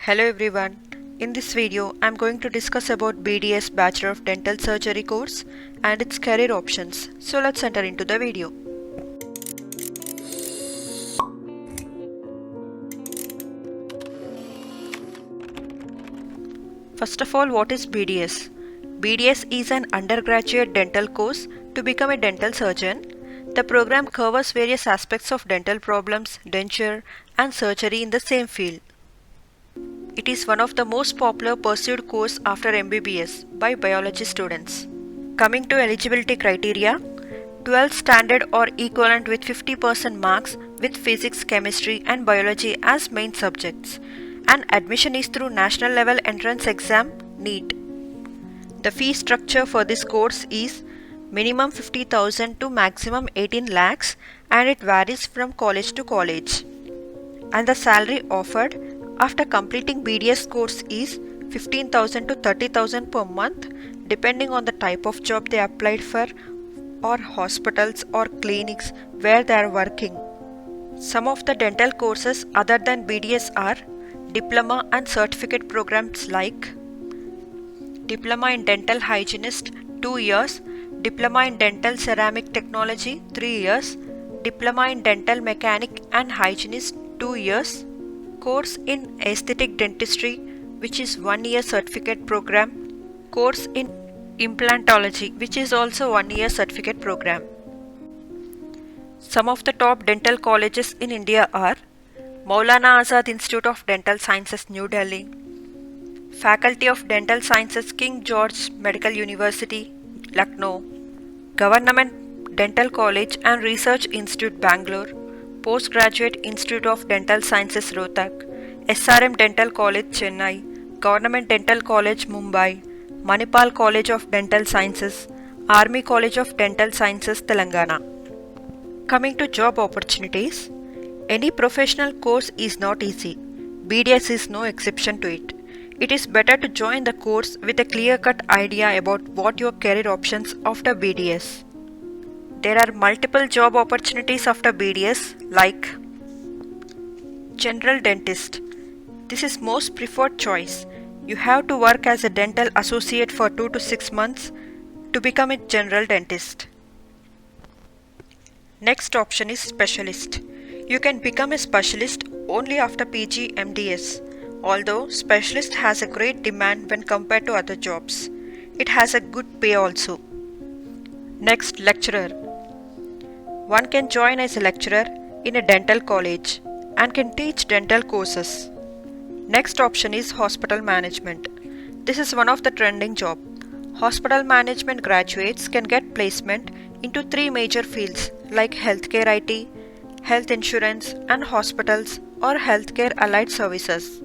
Hello everyone. In this video, I am going to discuss about BDS Bachelor of Dental Surgery course and its career options. So let's enter into the video. First of all, what is BDS? BDS is an undergraduate dental course to become a dental surgeon. The program covers various aspects of dental problems, denture, and surgery in the same field. It is one of the most popular pursued course after MBBS by biology students. Coming to eligibility criteria, 12th standard or equivalent with 50% marks with physics, chemistry and biology as main subjects, and admission is through National Level Entrance Exam NEET. The fee structure for this course is minimum 50,000 to maximum 18 lakhs and it varies from college to college. And the salary offered after completing BDS course is 15,000 to 30,000 per month depending on the type of job they applied for or hospitals or clinics where they are working. Some of the dental courses other than BDS are diploma and certificate programs like Diploma in Dental Hygienist 2 years, Diploma in Dental Ceramic Technology 3 years, Diploma in Dental Mechanic and Hygienist 2 years, course in Aesthetic Dentistry which is 1 year certificate program, course in Implantology which is also 1 year certificate program. Some of the top dental colleges in India are Maulana Azad Institute of Dental Sciences, New Delhi, Faculty of Dental Sciences, King George Medical University, Lucknow, Government Dental College and Research Institute, Bangalore, Postgraduate Institute of Dental Sciences, Rohtak, SRM Dental College, Chennai, Government Dental College, Mumbai, Manipal College of Dental Sciences, Army College of Dental Sciences, Telangana. Coming to job opportunities, any professional course is not easy. BDS is no exception to it. It is better to join the course with a clear-cut idea about what your career options after BDS. There are multiple job opportunities after BDS like General Dentist. This is most preferred choice. You have to work as a dental associate for 2 to 6 months to become a general dentist. Next option is Specialist. You can become a specialist only after PG MDS. Although specialist has a great demand when compared to other jobs. It has a good pay also. Next, lecturer. One can join as a lecturer in a dental college and can teach dental courses. Next option is hospital management. This is one of the trending job. Hospital management graduates can get placement into 3 major fields like healthcare IT, health insurance and hospitals or healthcare allied services.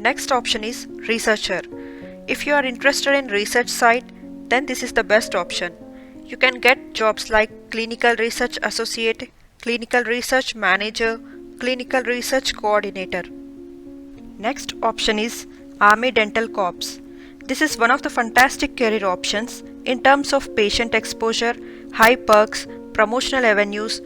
Next option is researcher. If you are interested in research side, then this is the best option. You can get jobs like clinical research associate, clinical research manager, clinical research coordinator. Next option is Army Dental Corps. This is one of the fantastic career options in terms of patient exposure, high perks, promotional avenues,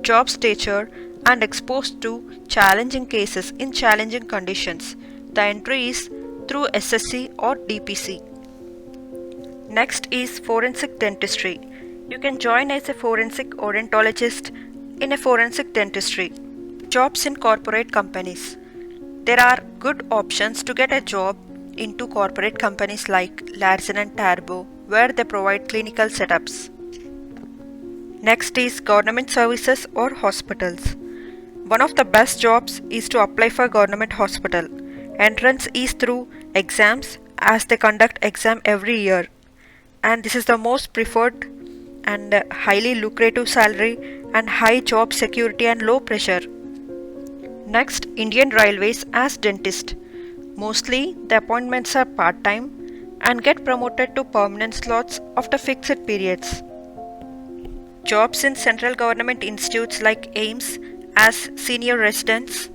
job stature and exposed to challenging cases in challenging conditions. The entry is through SSC or DPC. Next is Forensic Dentistry. You can join as a forensic odontologist in a forensic dentistry. Jobs in corporate companies. There are good options to get a job into corporate companies like Larsen & Toubro where they provide clinical setups. Next is government services or hospitals. One of the best jobs is to apply for government hospital. Entrance is through exams as they conduct exam every year and this is the most preferred and highly lucrative salary and high job security and low pressure. Next, Indian Railways as dentist. Mostly the appointments are part-time and get promoted to permanent slots after fixed periods. Jobs in central government institutes like AIIMS as senior residents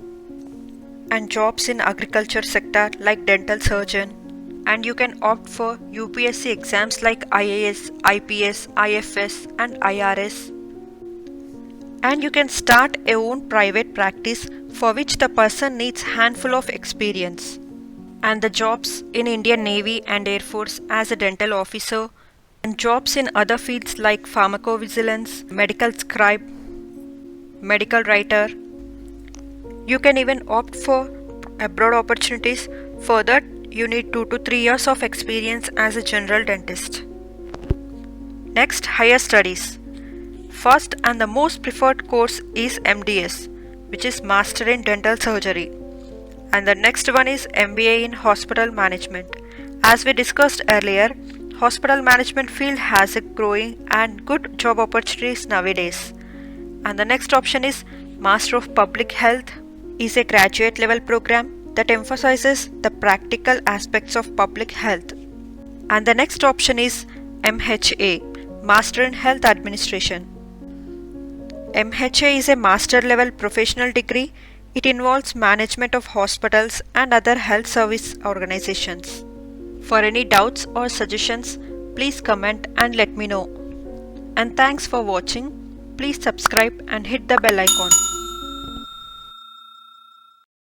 and jobs in agriculture sector like dental surgeon, and you can opt for UPSC exams like IAS, IPS, IFS and IRS, and you can start a own private practice for which the person needs handful of experience. And the jobs in Indian Navy and Air Force as a dental officer, and jobs in other fields like pharmacovigilance, medical scribe, medical writer. You can even opt for abroad opportunities. For that, you need 2 to 3 years of experience as a general dentist. Next, higher studies. First and the most preferred course is MDS, which is Master in Dental Surgery. And the next one is MBA in Hospital Management. As we discussed earlier, hospital management field has a growing and good job opportunities nowadays. And the next option is Master of Public Health, is a graduate level program that emphasizes the practical aspects of public health. And the next option is MHA, Master in Health Administration. MHA is a master level professional degree. It involves management of hospitals and other health service organizations. For any doubts or suggestions, please comment and let me know. And thanks for watching. Please subscribe and hit the bell icon.